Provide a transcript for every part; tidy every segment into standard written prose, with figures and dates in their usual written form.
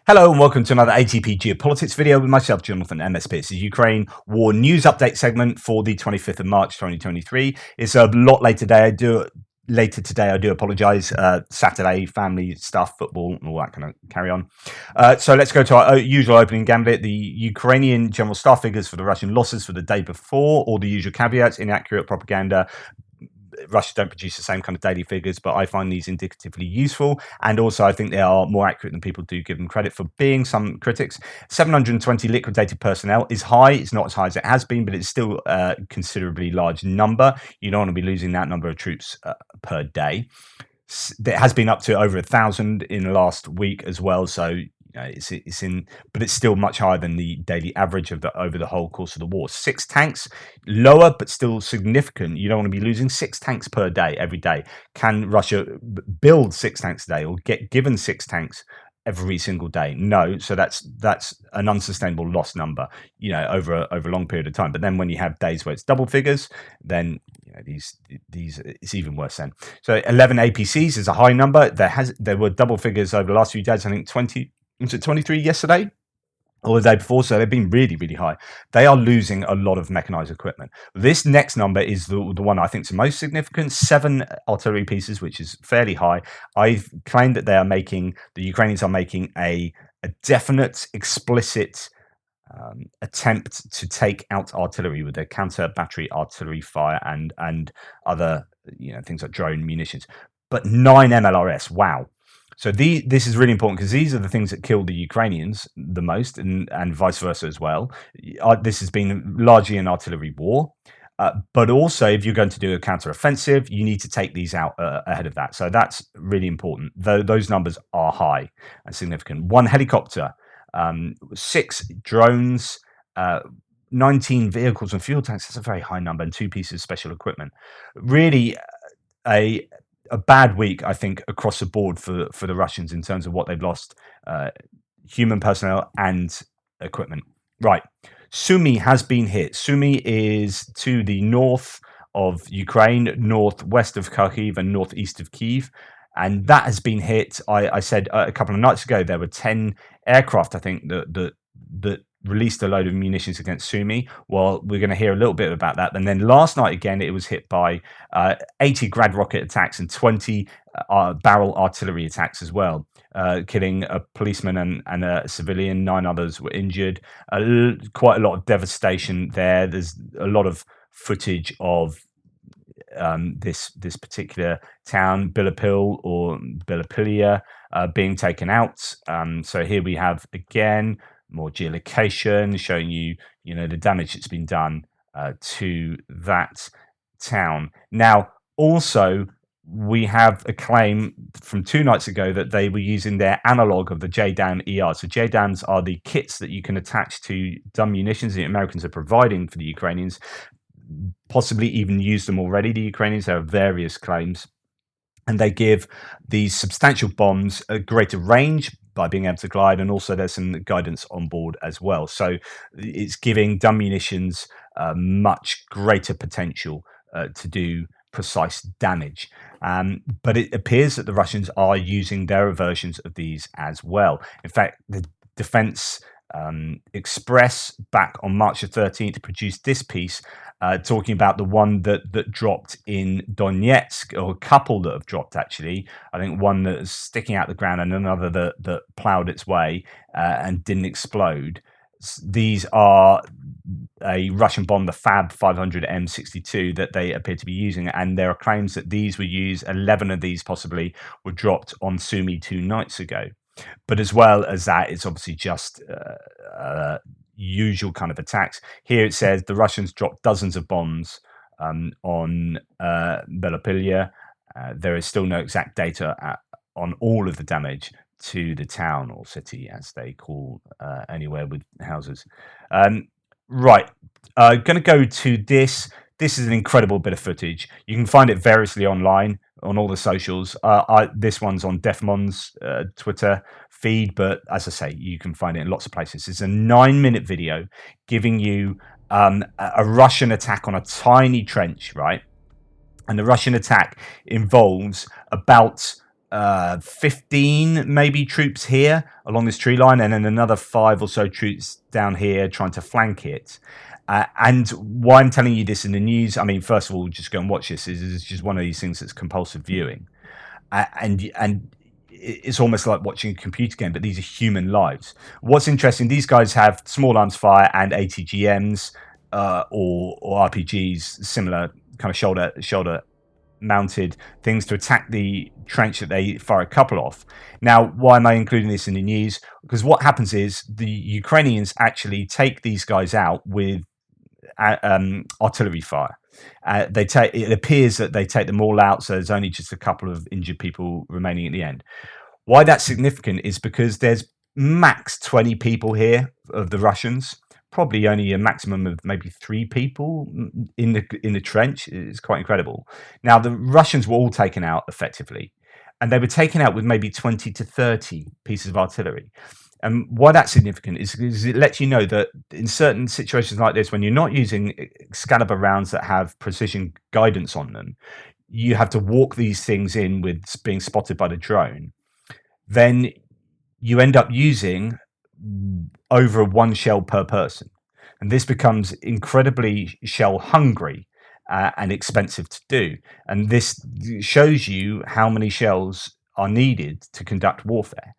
Hello and welcome to another ATP Geopolitics video with myself, Jonathan MSP. It's the Ukraine War News Update segment for the 25th of March 2023. It's a lot later today. I do apologise. Saturday, family stuff, football, and all that kind of carry on. So let's go to our usual opening gambit. The Ukrainian general staff figures for the Russian losses for the day before, all the usual caveats, inaccurate propaganda. Russia don't produce the same kind of daily figures, but I find these indicatively useful. And also, I think they are more accurate than people do give them credit for being, some critics. 720 liquidated personnel is high. It's not as high as it has been, but it's still a considerably large number. You don't want to be losing that number of troops per day. It has been up to over 1,000 in the last week as well. So but it's still much higher than the daily average of over the whole course of the war. 6 tanks, lower but still significant. You don't want to be losing 6 tanks per day every day. Can Russia build 6 tanks a day or get given 6 tanks every single day? No. So that's an unsustainable loss number, over a long period of time. But then when you have days where it's double figures, then these it's even worse then. So 11 APCs is a high number. There were double figures over the last few days. I think 20. Was it 23 yesterday or the day before? So they've been really, really high. They are losing a lot of mechanized equipment. This next number is the one I think is the most significant. 7 artillery pieces, which is fairly high. I've claimed that the Ukrainians are making a definite, explicit attempt to take out artillery with their counter battery artillery fire and other things like drone munitions. But 9 MLRS, wow. So this is really important because these are the things that kill the Ukrainians the most, and vice versa as well. This has been largely an artillery war, but also if you're going to do a counteroffensive, you need to take these out ahead of that. So that's really important. Those numbers are high and significant. 1 helicopter, 6 drones, 19 vehicles and fuel tanks. That's a very high number, and 2 pieces of special equipment. Really, a bad week, I think, across the board for the Russians in terms of what they've lost, human personnel and equipment. Right. Sumi has been hit. Sumi is to the north of Ukraine, northwest of Kharkiv and northeast of Kyiv. And that has been hit. I said a couple of nights ago, there were 10 aircraft, I think, that released a load of munitions against Sumi. Well, we're going to hear a little bit about that. And then last night, again, it was hit by 80 Grad rocket attacks and 20 barrel artillery attacks as well, killing a policeman and a civilian. 9 others were injured. Quite a lot of devastation there. There's a lot of footage of this particular town, Bilapil or Bilapilia, being taken out. So here we have, again, more geolocation showing you, the damage that's been done to that town. Now, also, we have a claim from 2 nights ago that they were using their analog of the JDAM ER. So JDAMs are the kits that you can attach to dumb munitions the Americans are providing for the Ukrainians, possibly even used them already, the Ukrainians. There are various claims. And they give these substantial bombs a greater range by being able to glide, and also there's some guidance on board as well. So it's giving dumb munitions much greater potential to do precise damage. But it appears that the Russians are using their versions of these as well. In fact, the Defense Express back on March the 13th produced this piece talking about the one that dropped in Donetsk, or a couple that have dropped, actually. I think one that is sticking out the ground and another that ploughed its way and didn't explode. These are a Russian bomb, the Fab 500 M62, that they appear to be using, and there are claims that these were used, 11 of these possibly were dropped on Sumi 2 nights ago. But as well as that, it's obviously just usual kind of attacks. Here it says the Russians dropped dozens of bombs on Belapilia. There is still no exact data on all of the damage to the town or city, as they call anywhere with houses. Right, going to go to this. This is an incredible bit of footage. You can find it variously online on all the socials. This one's on Defmon's Twitter feed, but as I say, you can find it in lots of places. It's a 9-minute video giving you a Russian attack on a tiny trench, right? And the Russian attack involves about 15 maybe troops here along this tree line, and then another 5 or so troops down here trying to flank it. And why I'm telling you this in the news, I mean, first of all, just go and watch this. It's just one of these things that's compulsive viewing, and it's almost like watching a computer game, but these are human lives. What's interesting, these guys have small arms fire and ATGMs or RPGs, similar kind of shoulder mounted things to attack the trench that they fire a couple off. Now, why am I including this in the news? Because what happens is the Ukrainians actually take these guys out with artillery fire. It appears that they take them all out, so there's only just a couple of injured people remaining at the end. Why that's significant is because there's max 20 people here of the Russians, probably only a maximum of maybe 3 people in the trench. It's quite incredible. Now, the Russians were all taken out effectively, and they were taken out with maybe 20 to 30 pieces of artillery. And why that's significant is because it lets you know that in certain situations like this, when you're not using Excalibur rounds that have precision guidance on them, you have to walk these things in with being spotted by the drone. Then you end up using over 1 shell per person. And this becomes incredibly shell hungry and expensive to do. And this shows you how many shells are needed to conduct warfare.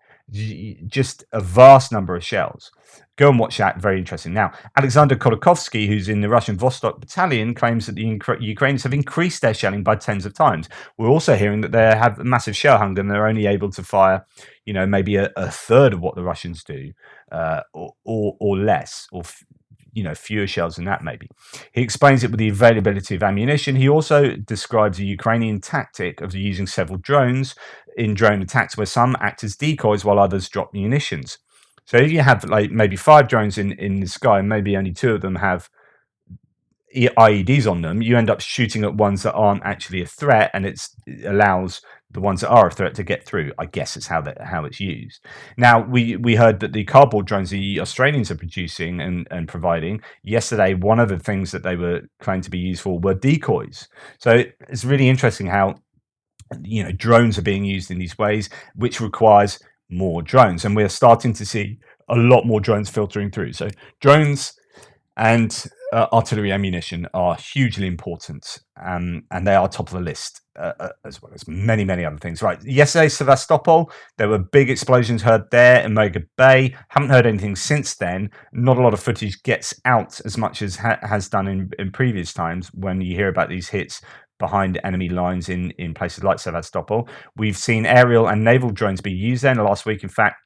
Just a vast number of shells. Go and watch that. Very interesting. Now, Alexander Khodorkovsky, who's in the Russian Vostok battalion, claims that the Ukrainians have increased their shelling by tens of times. We're also hearing that they have a massive shell hunger and they're only able to fire, maybe a third of what the Russians do, or less, or fewer shells than that maybe. He explains it with the availability of ammunition. He also describes a Ukrainian tactic of using several drones in drone attacks where some act as decoys while others drop munitions. So if you have like maybe 5 drones in the sky and maybe only 2 of them have IEDs on them, you end up shooting at ones that aren't actually a threat, and it allows the ones that are a threat to get through. I guess it's how it's used. Now, we heard that the cardboard drones the Australians are producing and providing yesterday, one of the things that they were claimed to be used for were decoys. So it's really interesting how drones are being used in these ways, which requires more drones, and we're starting to see a lot more drones filtering through. So drones and artillery ammunition are hugely important, and they are top of the list, as well as many other things. Right, yesterday, Sevastopol, there were big explosions heard there in Moga Bay. Haven't heard anything since then. Not a lot of footage gets out as much as has done in previous times when you hear about these hits behind enemy lines in places like Sevastopol. We've seen aerial and naval drones be used there in the last week. In fact,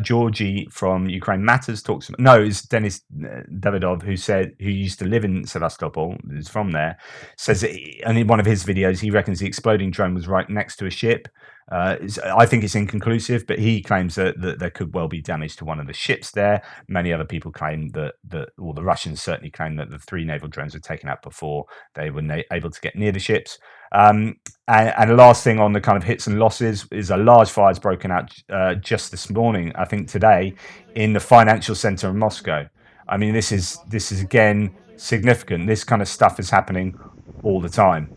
Georgie from Ukraine Matters talks. No, it's Denis Davidov who used to live in Sevastopol, is from there. Says and in one of his videos, he reckons the exploding drone was right next to a ship. I think it's inconclusive, but he claims that there could well be damage to one of the ships there. Many other people claim that the Russians certainly claim that the 3 naval drones were taken out before they were able to get near the ships. And the last thing on the kind of hits and losses is a large fire has broken out just this morning, I think today, in the financial center of Moscow. I mean, this is again significant. This kind of stuff is happening all the time.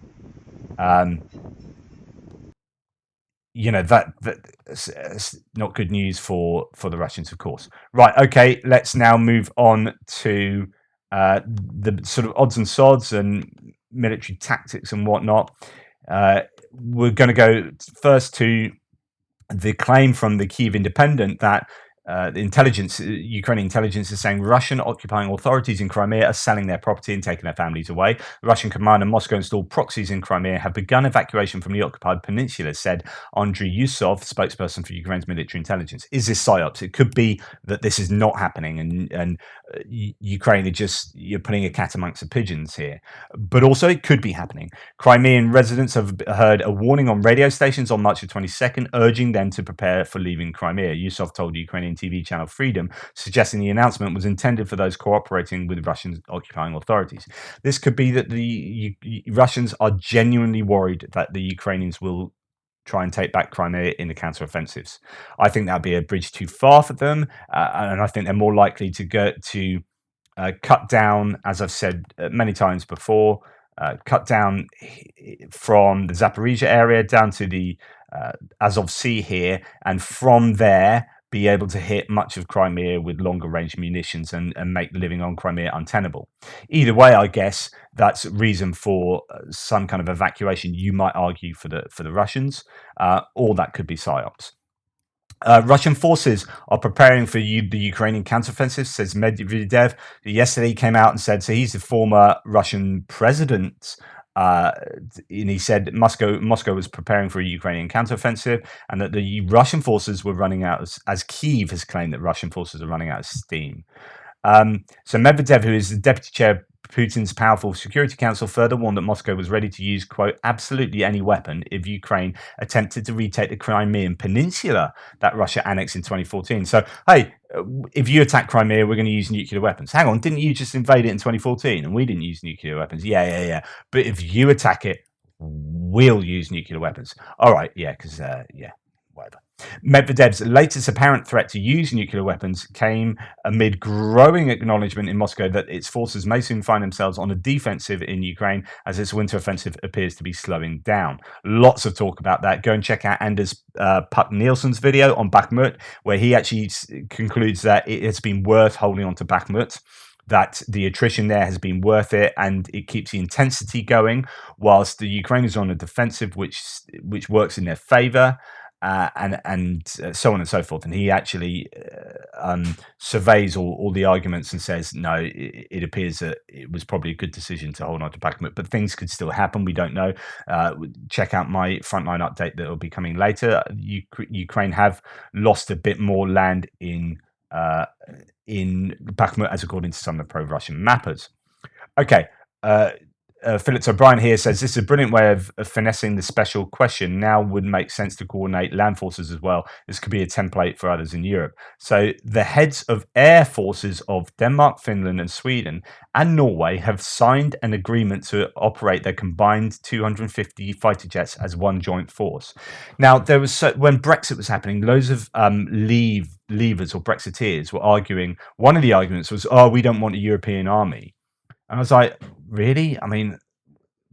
That's not good news for the Russians, of course. Right, okay, let's now move on to the sort of odds and sods and military tactics and whatnot. We're going to go first to the claim from the Kyiv Independent that the Ukrainian intelligence is saying Russian occupying authorities in Crimea are selling their property and taking their families away. The Russian command and Moscow installed proxies in Crimea have begun evacuation from the occupied peninsula, said Andriy Yusov, spokesperson for Ukraine's military intelligence. Is this psyops? It could be that this is not happening and Ukraine you're putting a cat amongst the pigeons here. But also it could be happening. Crimean residents have heard a warning on radio stations on March the 22nd, urging them to prepare for leaving Crimea. Yusov told Ukrainian TV channel Freedom, suggesting the announcement was intended for those cooperating with Russian occupying authorities. This could be that the Russians are genuinely worried that the Ukrainians will try and take back Crimea in the counteroffensives. I think that'd be a bridge too far for them, and I think they're more likely to cut down, as I've said many times before, cut down from the Zaporizhia area down to the Azov Sea here, and from there be able to hit much of Crimea with longer range munitions and make living on Crimea untenable. Either way, I guess that's reason for some kind of evacuation. You might argue for the Russians, or that could be psyops. Russian forces are preparing for the Ukrainian counteroffensive, says Medvedev. Yesterday he came out and said, so he's the former Russian president, and he said Moscow was preparing for a Ukrainian counteroffensive, and that the Russian forces were running out, as Kyiv has claimed that Russian forces are running out of steam. So Medvedev, who is the deputy chair of Putin's powerful Security Council, further warned that Moscow was ready to use, quote, absolutely any weapon if Ukraine attempted to retake the Crimean Peninsula that Russia annexed in 2014. So, hey, if you attack Crimea, we're going to use nuclear weapons. Hang on, didn't you just invade it in 2014 and we didn't use nuclear weapons? Yeah. But if you attack it, we'll use nuclear weapons. All right, yeah, because, whatever. Medvedev's latest apparent threat to use nuclear weapons came amid growing acknowledgement in Moscow that its forces may soon find themselves on a defensive in Ukraine as its winter offensive appears to be slowing down. Lots of talk about that. Go and check out Anders Puck Nielsen's video on Bakhmut, where he actually concludes that it has been worth holding on to Bakhmut, that the attrition there has been worth it, and it keeps the intensity going whilst the Ukrainians are on a defensive, which works in their favor. And so on and so forth. And he actually surveys all the arguments and says, no, it appears that it was probably a good decision to hold on to Bakhmut, but things could still happen. We don't know. Check out my frontline update that will be coming later. Ukraine have lost a bit more land in Bakhmut, as according to some of the pro-Russian mappers. Okay. Phillips O'Brien here says this is a brilliant way of finessing the special question. Now would make sense to coordinate land forces as well. This could be a template for others in Europe. So the heads of air forces of Denmark, Finland, and Sweden and Norway have signed an agreement to operate their combined 250 fighter jets as one joint force. Now, there was when Brexit was happening, loads of leavers or Brexiteers were arguing. One of the arguments was, "Oh, we don't want a European army." And I was like, really? I mean,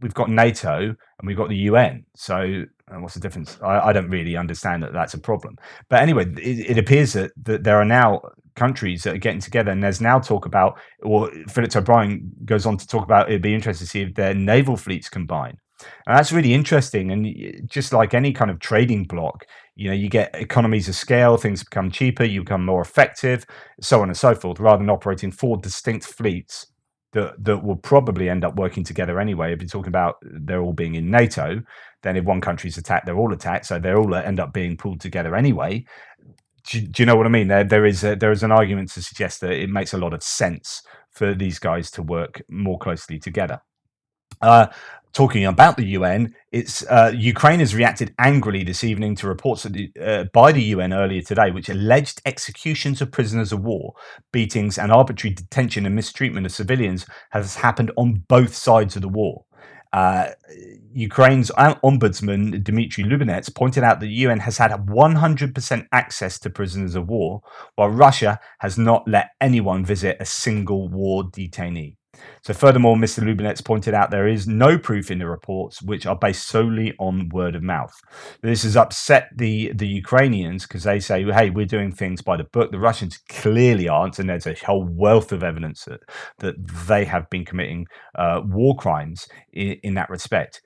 we've got NATO and we've got the UN. So what's the difference? I don't really understand that that's a problem. But anyway, it appears that there are now countries that are getting together, and there's now talk about, or Phillips O'Brien goes on to talk about, it'd be interesting to see if their naval fleets combine. And that's really interesting. And just like any kind of trading bloc, you get economies of scale, things become cheaper, you become more effective, so on and so forth, rather than operating 4 distinct fleets that will probably end up working together anyway. If you're talking about they're all being in NATO, then if one country's attacked, they're all attacked, so they all end up being pulled together anyway. Do you know what I mean? There is an argument to suggest that it makes a lot of sense for these guys to work more closely together. Talking about the UN, it's Ukraine has reacted angrily this evening to reports by the UN earlier today, which alleged executions of prisoners of war, beatings, and arbitrary detention and mistreatment of civilians has happened on both sides of the war. Ukraine's ombudsman Dmitry Lubinets pointed out that the UN has had 100% access to prisoners of war, while Russia has not let anyone visit a single war detainee. So furthermore, Mr. Lubinets pointed out there is no proof in the reports, which are based solely on word of mouth. This has upset the Ukrainians because they say, hey, we're doing things by the book. The Russians clearly aren't, and there's a whole wealth of evidence that they have been committing war crimes in that respect.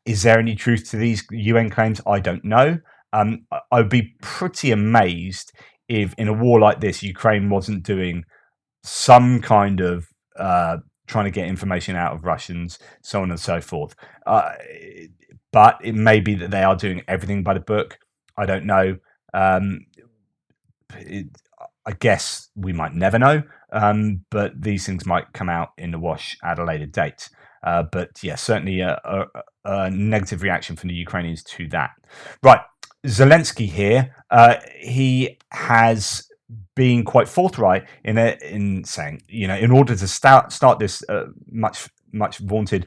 Is there any truth to these UN claims? I don't know. I'd be pretty amazed if in a war like this, Ukraine wasn't doing some kind of trying to get information out of Russians, so on and so forth. But it may be that they are doing everything by the book. I don't know. I guess we might never know, but these things might come out in the wash at a later date. But yeah, certainly a negative reaction from the Ukrainians to that. Right, Zelensky here. He has being quite forthright in saying, in order to start this much vaunted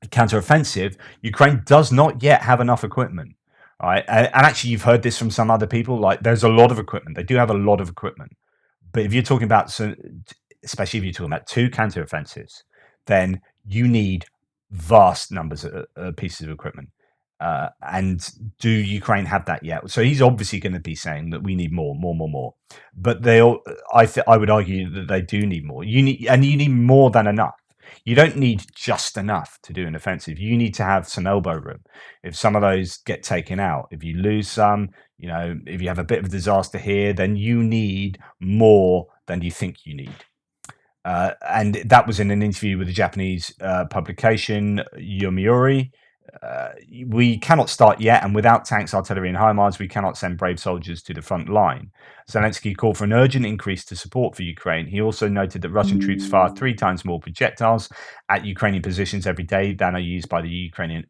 counteroffensive, Ukraine does not yet have enough equipment. Right, and actually, you've heard this from some other people. Like, there's a lot of equipment. They do have a lot of equipment, but if you're talking about, especially if you're talking about 2 counteroffensives, then you need vast numbers of pieces of equipment. And do Ukraine have that yet? So he's obviously going to be saying that we need more, more, more, more. But I would argue that they do need more. You need more than enough. You don't need just enough to do an offensive. You need to have some elbow room. If some of those get taken out, if you lose some, if you have a bit of a disaster here, then you need more than you think you need. And that was in an interview with the Japanese publication Yomiuri. We cannot start yet, and without tanks, artillery, and HIMARS, we cannot send brave soldiers to the front line. Zelensky called for an urgent increase to support for Ukraine. He also noted that Russian troops fire 3 times more projectiles at Ukrainian positions every day than are used by the Ukrainian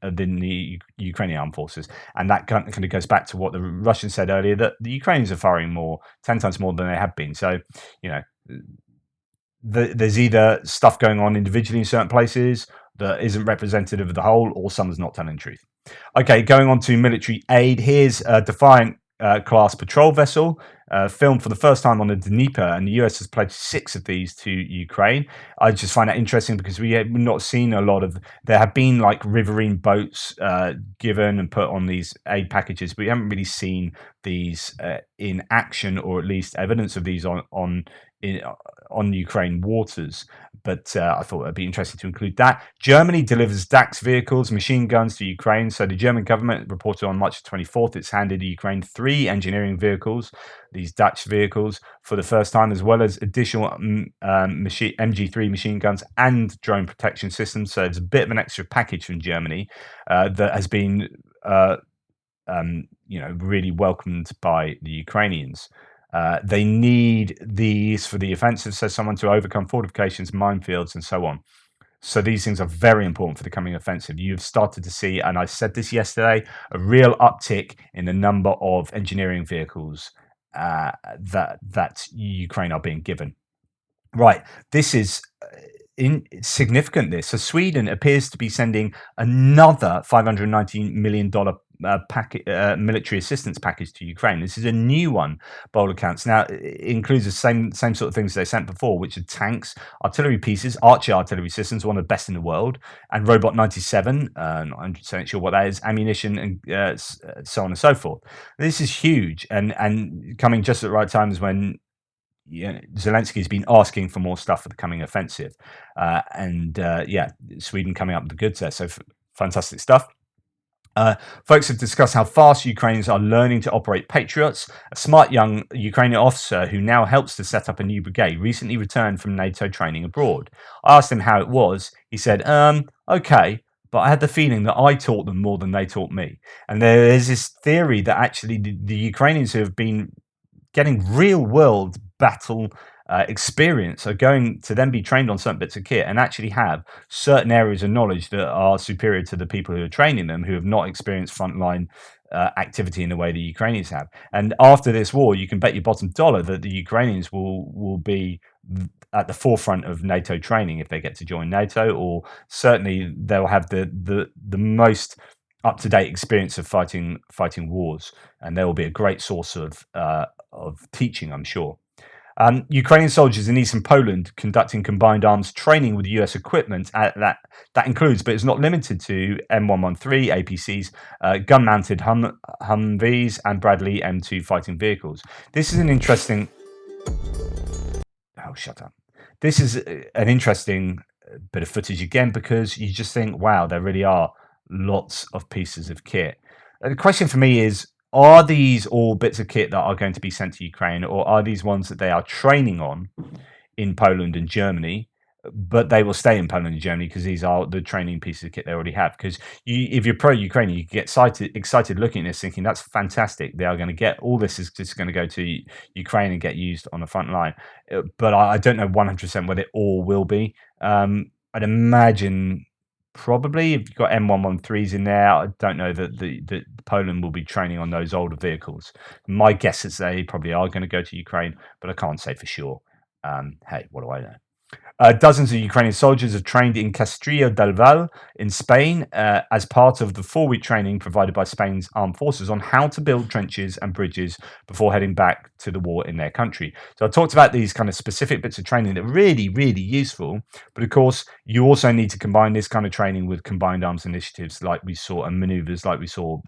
armed forces. And that kind of goes back to what the Russians said earlier, that the Ukrainians are firing 10 times more than they have been. So, there's either stuff going on individually in certain places that isn't representative of the whole, or someone's not telling the truth. Okay, going on to military aid. Here's a Defiant class patrol vessel filmed for the first time on the Dnieper, and the US has pledged 6 of these to Ukraine. I just find that interesting because we've not seen a lot of. There have been like riverine boats given and put on these aid packages, but we haven't really seen these in action, or at least evidence of these on Ukraine waters. But I thought it'd be interesting to include that. Germany delivers DAX vehicles, machine guns to Ukraine. So the German government reported on March 24th it's handed Ukraine 3 engineering vehicles, these DAX vehicles, for the first time, as well as additional MG3 machine guns and drone protection systems. So it's a bit of an extra package from Germany that has been really welcomed by the Ukrainians. They need these for the offensive, says someone, to overcome fortifications, minefields, and so on. So these things are very important for the coming offensive. You've started to see, and I said this yesterday, a real uptick in the number of engineering vehicles that Ukraine are being given. Right, this is significant. So Sweden appears to be sending another $519 million military assistance package to Ukraine. This is a new one, by all accounts. Now, it includes the same sort of things they sent before, which are tanks, artillery pieces, Archer artillery systems, one of the best in the world, and Robot 97, not 100% sure what that is, ammunition, and so on and so forth. This is huge, and coming just at the right times when Zelensky's been asking for more stuff for the coming offensive. Sweden coming up with the goods there. So fantastic stuff. Folks have discussed how fast Ukrainians are learning to operate Patriots. A smart young Ukrainian officer who now helps to set up a new brigade recently returned from NATO training abroad. I asked him how it was. He said, okay, but I had the feeling that I taught them more than they taught me. And there is this theory that actually the Ukrainians who have been getting real world battle experience are going to then be trained on certain bits of kit and actually have certain areas of knowledge that are superior to the people who are training them, who have not experienced frontline activity in the way the Ukrainians have. And after this war, you can bet your bottom dollar that the Ukrainians will be at the forefront of NATO training if they get to join NATO, or certainly they'll have the most up-to-date experience of fighting wars, and there will be a great source of teaching, I'm sure. Ukrainian soldiers in eastern Poland conducting combined arms training with US equipment that includes, but is not limited to, M113 APCs, gun-mounted Humvees, and Bradley M2 fighting vehicles. This is an interesting. Oh, shut up! This is an interesting bit of footage again, because you just think, wow, there really are lots of pieces of kit. The question for me is, are these all bits of kit that are going to be sent to Ukraine, or are these ones that they are training on in Poland and Germany, but they will stay in Poland and Germany because these are the training pieces of kit they already have? Because if you're pro-Ukrainian, you get excited looking at this, thinking that's fantastic. They are going to get all this is just going to go to Ukraine and get used on the front line. But I don't know 100% whether it all will be. I'd imagine probably if you've got M113s in there, I don't know that the Poland will be training on those older vehicles. My guess is they probably are going to go to Ukraine, but I can't say for sure. Hey, what do I know? Dozens of Ukrainian soldiers have trained in Castrillo del Val in Spain as part of the 4-week training provided by Spain's armed forces on how to build trenches and bridges before heading back to the war in their country. So I talked about these kind of specific bits of training that are really, really useful. But of course, you also need to combine this kind of training with combined arms initiatives like we saw and maneuvers like we saw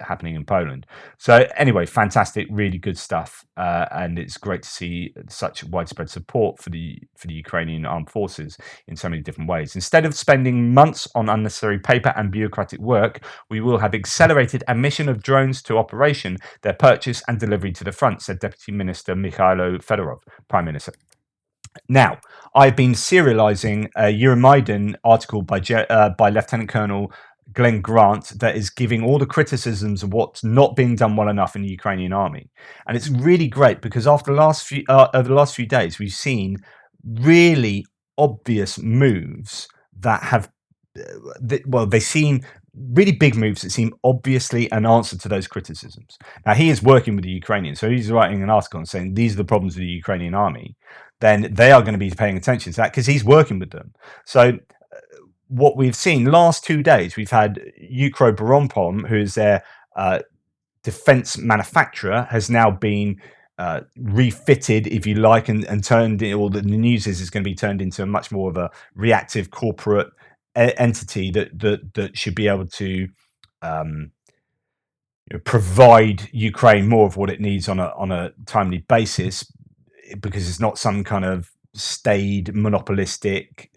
happening in Poland. So anyway, fantastic, really good stuff, and it's great to see such widespread support for the Ukrainian armed forces in so many different ways. Instead of spending months on unnecessary paper and bureaucratic work, we will have accelerated admission of drones to operation, their purchase and delivery to the front, said Deputy Minister Mikhailo Fedorov, Prime Minister. Now, I've been serializing a Euromaidan article by Lieutenant Colonel Glenn Grant that is giving all the criticisms of what's not being done well enough in the Ukrainian army, and it's really great because after the last few over the last few days, we've seen really obvious moves that have they've seen really big moves that seem obviously an answer to those criticisms. Now, he is working with the Ukrainians, so he's writing an article and saying these are the problems of the Ukrainian army. Then they are going to be paying attention to that because he's working with them. So what we've seen last 2 days, we've had Ukroboronprom, who is their defense manufacturer, has now been refitted, if you like, and turned, or the news is going to be turned into a much more of a reactive corporate entity that should be able to provide Ukraine more of what it needs on a timely basis, because it's not some kind of staid, monopolistic,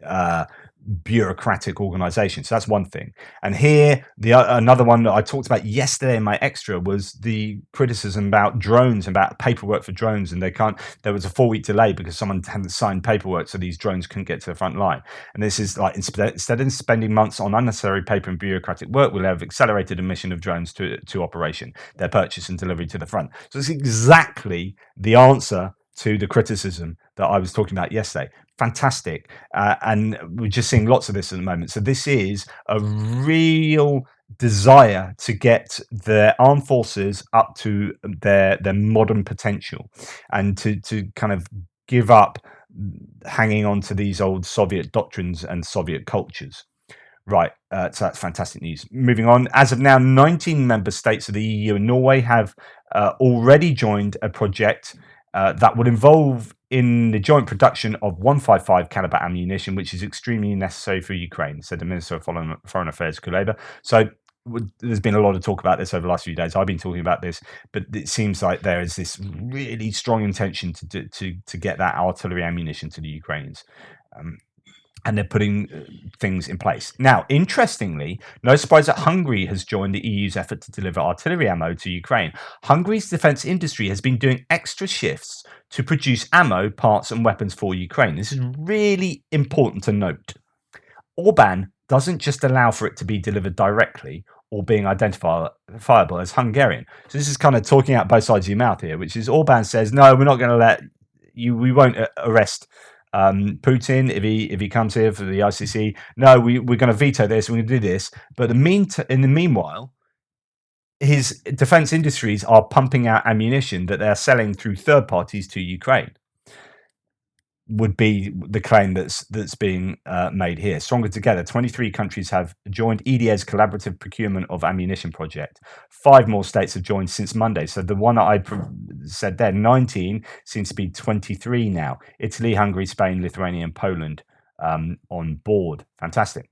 bureaucratic organization. So that's one thing. And here, another one that I talked about yesterday in my extra was the criticism about drones, about paperwork for drones, and there was a 4-week delay because someone hadn't signed paperwork, so these drones couldn't get to the front line. And this is like, instead of spending months on unnecessary paper and bureaucratic work, we'll have accelerated admission of drones to operation, their purchase and delivery to the front. So it's exactly the answer to the criticism that I was talking about yesterday. Fantastic. And we're just seeing lots of this at the moment. So this is a real desire to get the armed forces up to their modern potential, and to kind of give up hanging on to these old Soviet doctrines and Soviet cultures. Right, so that's fantastic news. Moving on, as of now, 19 member states of the EU and Norway have already joined a project that would involve in the joint production of 155 caliber ammunition, which is extremely necessary for Ukraine, said the Minister of Foreign Affairs, Kuleba. So there's been a lot of talk about this over the last few days. I've been talking about this, but it seems like there is this really strong intention to get that artillery ammunition to the Ukrainians. And they're putting things in place. Now, interestingly, no surprise that Hungary has joined the EU's effort to deliver artillery ammo to Ukraine. Hungary's defense industry has been doing extra shifts to produce ammo, parts, and weapons for Ukraine. This is really important to note. Orban doesn't just allow for it to be delivered directly or being identifiable as Hungarian. So this is kind of talking out both sides of your mouth here, which is Orban says, no, we're not going to let you, we won't arrest Putin if he comes here for the ICC. No, we're going to veto this. We're going to do this. But in the meanwhile, his defense industries are pumping out ammunition that they're selling through third parties to Ukraine. Would be the claim that's being made here. Stronger Together, 23 countries have joined EDA's collaborative procurement of ammunition project. 5 more states have joined since Monday. So the one that I said there, 19, seems to be 23 now. Italy, Hungary, Spain, Lithuania, and Poland on board. Fantastic.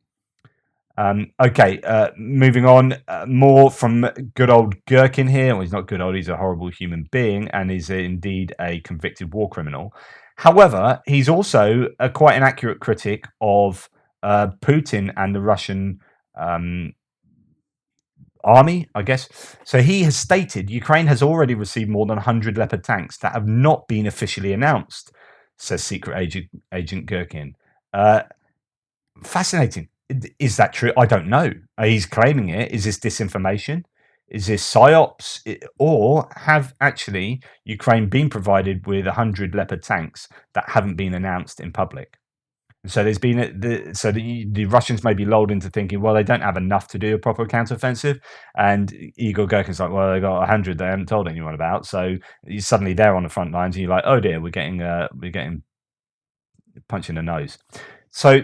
Okay, moving on. More from good old Gherkin here. Well, he's not good old, he's a horrible human being and is indeed a convicted war criminal. However, he's also quite an accurate critic of Putin and the Russian army, I guess. So he has stated Ukraine has already received more than 100 Leopard tanks that have not been officially announced, says secret agent Gherkin. Fascinating. Is that true? I don't know. He's claiming it. Is this disinformation? Is this psyops, or have actually Ukraine been provided with 100 Leopard tanks that haven't been announced in public? So there's been the Russians may be lulled into thinking, well, they don't have enough to do a proper counteroffensive, and Igor Gherkin's like, well, they got 100 they haven't told anyone about. So suddenly they're on the front lines, and you're like, oh dear, we're getting punch in the nose. So,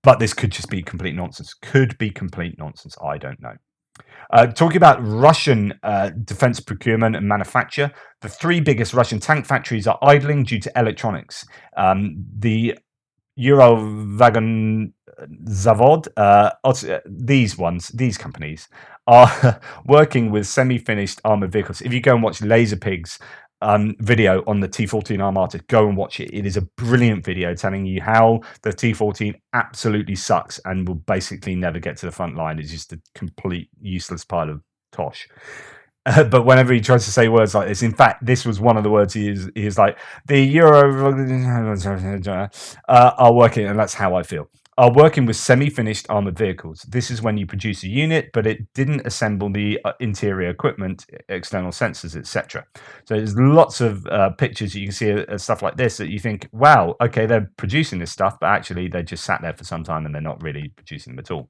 but this could just be complete nonsense. Could be complete nonsense. I don't know. Talking about Russian defense procurement and manufacture, the three biggest Russian tank factories are idling due to electronics. The Eurovagon Zavod, these companies are working with semi-finished armored vehicles. If you go and watch Laserpig's video on the T-14 Armata, go and watch it. It is a brilliant video telling you how the T-14 absolutely sucks and will basically never get to the front line. It's just a complete useless pile of tosh. But whenever he tries to say words like this, in fact, this was one of the words he is like, the Euro are working, and that's how I feel, are working with semi-finished armored vehicles. This is when you produce a unit, but it didn't assemble the interior equipment, external sensors, etc. So there's lots of pictures you can see stuff like this that you think, wow, okay, they're producing this stuff, but actually they just sat there for some time and they're not really producing them at all.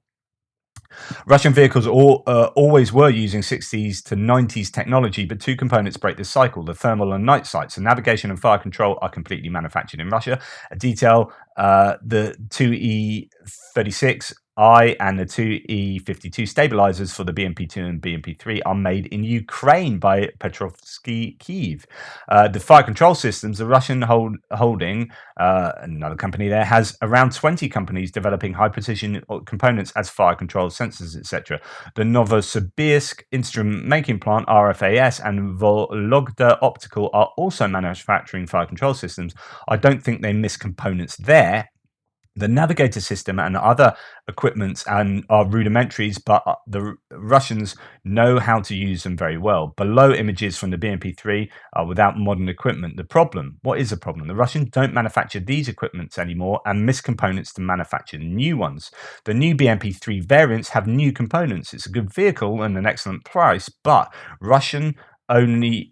Russian vehicles always were using 60s to 90s technology, but two components break this cycle: the thermal and night sights. So navigation and fire control are completely manufactured in Russia. A detail: the 2E36 and the 2E52 stabilizers for the BMP-2 and BMP-3 are made in Ukraine by Petrovsky Kyiv. The fire control systems, the Russian holding, another company there, has around 20 companies developing high-precision components as fire control sensors, etc. The Novosibirsk instrument making plant, RFAS, and Vologda Optical are also manufacturing fire control systems. I don't think they miss components there. The navigator system and other equipments are rudimentaries, but the Russians know how to use them very well. Below images from the BMP-3 are without modern equipment. The problem, what is the problem? The Russians don't manufacture these equipments anymore and miss components to manufacture new ones. The new BMP-3 variants have new components. It's a good vehicle and an excellent price, but Russia only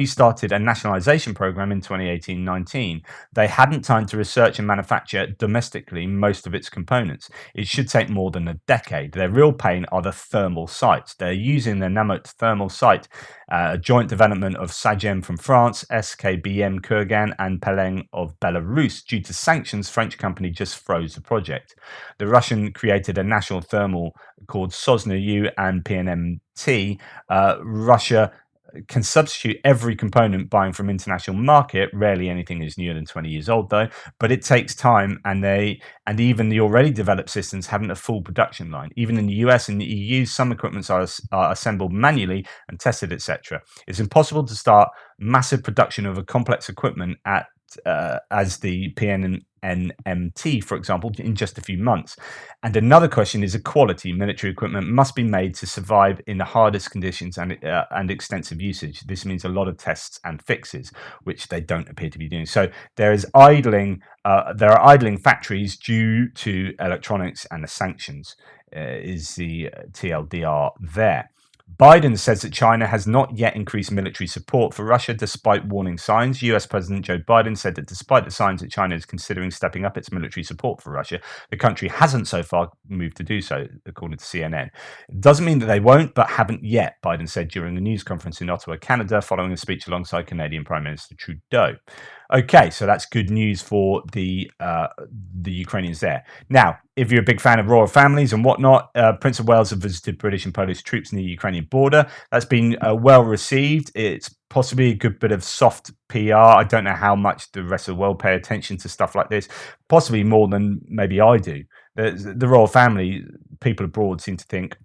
started a nationalization program in 2018-19. They hadn't time to research and manufacture domestically most of its components. It should take more than a decade. Their real pain are the thermal sights. They're using the Namut thermal sight, a joint development of Sagem from France, SKBM Kurgan, and Peleng of Belarus. Due to sanctions, French company just froze the project. The Russian created a national thermal called Sosna-U and PNMT. Russia can substitute every component buying from international market. Rarely anything is newer than 20 years old, though, but it takes time, and even the already developed systems haven't a full production line. Even in the US and the EU, some equipments are assembled manually and tested, etc. It's impossible to start massive production of a complex equipment as the PNMT, for example, in just a few months. And another question is equality. Military equipment must be made to survive in the hardest conditions and extensive usage. This means a lot of tests and fixes, which they don't appear to be doing. So there are idling factories due to electronics and the sanctions, is the TLDR there. Biden says that China has not yet increased military support for Russia despite warning signs. US President Joe Biden said that despite the signs that China is considering stepping up its military support for Russia, the country hasn't so far moved to do so, according to CNN. It doesn't mean that they won't, but haven't yet, Biden said during a news conference in Ottawa, Canada, following a speech alongside Canadian Prime Minister Trudeau. Okay, so that's good news for the Ukrainians there. Now, if you're a big fan of royal families and whatnot, Prince of Wales have visited British and Polish troops near the Ukrainian border. That's been well received. It's possibly a good bit of soft PR. I don't know how much the rest of the world pay attention to stuff like this. Possibly more than maybe I do. The royal family, people abroad seem to think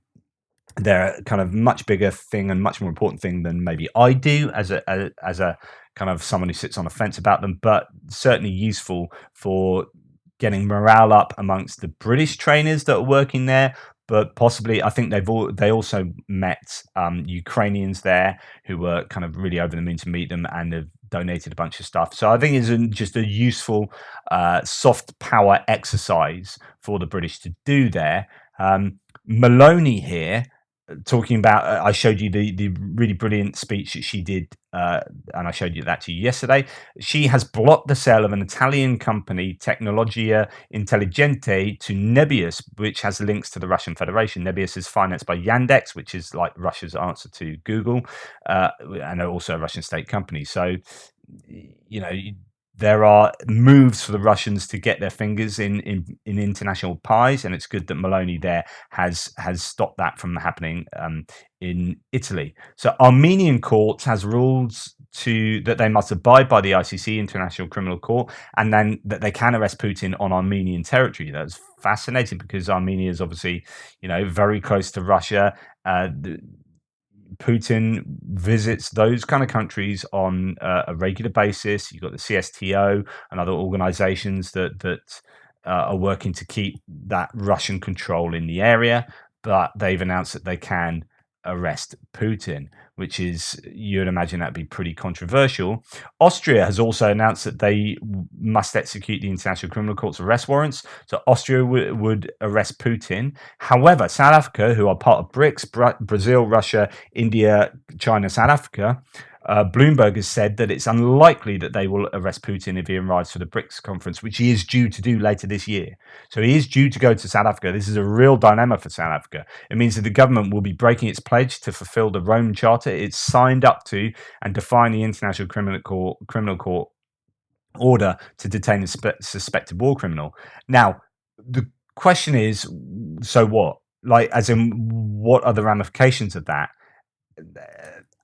they're kind of much bigger thing and much more important thing than maybe I do as a kind of someone who sits on a fence about them, but certainly useful for getting morale up amongst the British trainers that are working there. But possibly, I think they also met Ukrainians there who were kind of really over the moon to meet them and have donated a bunch of stuff. So I think it's just a useful soft power exercise for the British to do there. Maloney here, talking about, I showed you the really brilliant speech that she did, and I showed you that to you yesterday. She has blocked the sale of an Italian company, Tecnologia Intelligente, to Nebius, which has links to the Russian Federation. Nebius is financed by Yandex, which is like Russia's answer to Google, and also a Russian state company. So, you know, there are moves for the Russians to get their fingers in international pies, and it's good that Maloney there has stopped that from happening in Italy. So Armenian courts has rules that they must abide by the ICC, International Criminal Court, and then that they can arrest Putin on Armenian territory. That's fascinating because Armenia is obviously, very close to Russia. Putin visits those kind of countries on a regular basis. You've got the CSTO and other organizations that are working to keep that Russian control in the area, but they've announced that they can arrest Putin, which is, you'd imagine that'd be pretty controversial. Austria has also announced that they must execute the International Criminal Court's arrest warrants. So Austria would arrest Putin. However, South Africa, who are part of BRICS, Brazil, Russia, India, China, South Africa, Bloomberg has said that it's unlikely that they will arrest Putin if he arrives for the BRICS conference, which he is due to do later this year. So he is due to go to South Africa. This is a real dilemma for South Africa. It means that the government will be breaking its pledge to fulfill the Rome Charter it's signed up to and define the International Criminal Court order to detain a suspected war criminal. Now, the question is, so what? Like, as in, what are the ramifications of that?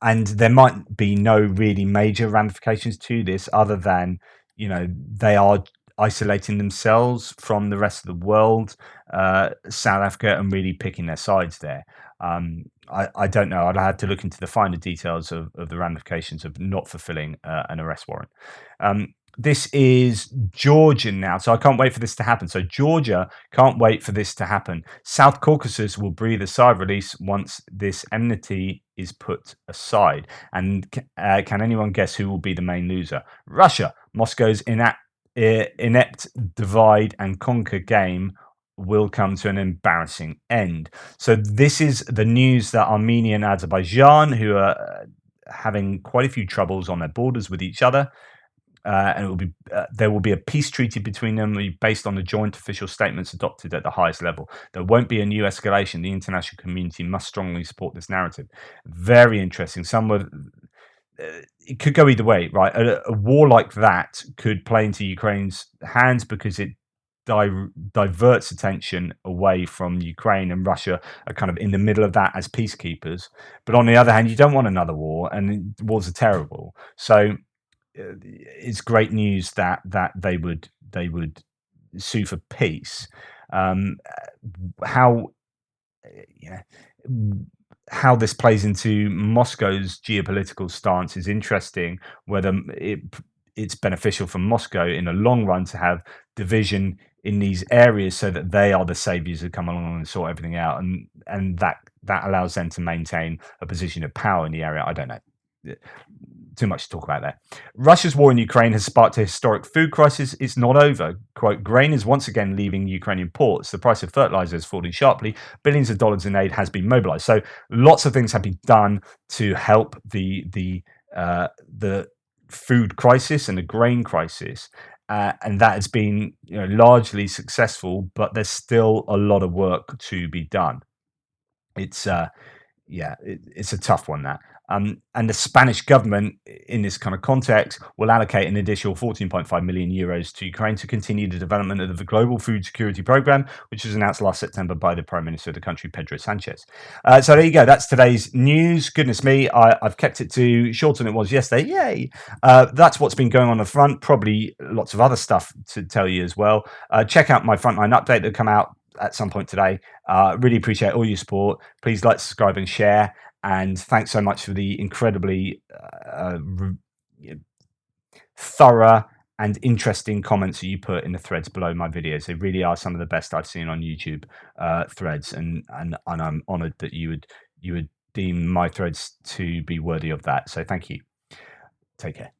And there might be no really major ramifications to this other than, they are isolating themselves from the rest of the world, South Africa, and really picking their sides there. I don't know. I'd have to look into the finer details of the ramifications of not fulfilling an arrest warrant. This is Georgia now, so I can't wait for this to happen. So Georgia can't wait for this to happen. South Caucasus will breathe a sigh of release once this enmity is put aside. And can anyone guess who will be the main loser? Russia. Moscow's inept divide and conquer game will come to an embarrassing end. So this is the news that Armenia and Azerbaijan, who are having quite a few troubles on their borders with each other, and it will be there will be a peace treaty between them based on the joint official statements adopted at the highest level. There won't be a new escalation. The international community must strongly support this narrative. Very interesting. It could go either way, right? A war like that could play into Ukraine's hands because it diverts attention away from Ukraine, and Russia are kind of in the middle of that as peacekeepers. But on the other hand, you don't want another war, and wars are terrible. So it's great news that they would sue for peace. How how this plays into Moscow's geopolitical stance is interesting. Whether it's beneficial for Moscow in the long run to have division in these areas, so that they are the saviors who come along and sort everything out, and that allows them to maintain a position of power in the area. I don't know. Too much to talk about there. Russia's war in Ukraine has sparked a historic food crisis. It's not over. Quote, grain is once again leaving Ukrainian ports. The price of fertilizer is falling sharply. Billions of dollars in aid has been mobilized. So lots of things have been done to help the food crisis and the grain crisis. And that has been largely successful, but there's still a lot of work to be done. It's it's a tough one, that. And the Spanish government, in this kind of context, will allocate an additional 14.5 million euros to Ukraine to continue the development of the Global Food Security Program, which was announced last September by the Prime Minister of the country, Pedro Sanchez. So there you go. That's today's news. Goodness me, I've kept it to shorter than it was yesterday. Yay! That's what's been going on the front. Probably lots of other stuff to tell you as well. Check out my Frontline update that come out at some point today. Really appreciate all your support. Please like, subscribe, and share. And thanks so much for the incredibly thorough and interesting comments that you put in the threads below my videos. They really are some of the best I've seen on YouTube threads, and I'm honoured that you would deem my threads to be worthy of that. So thank you. Take care.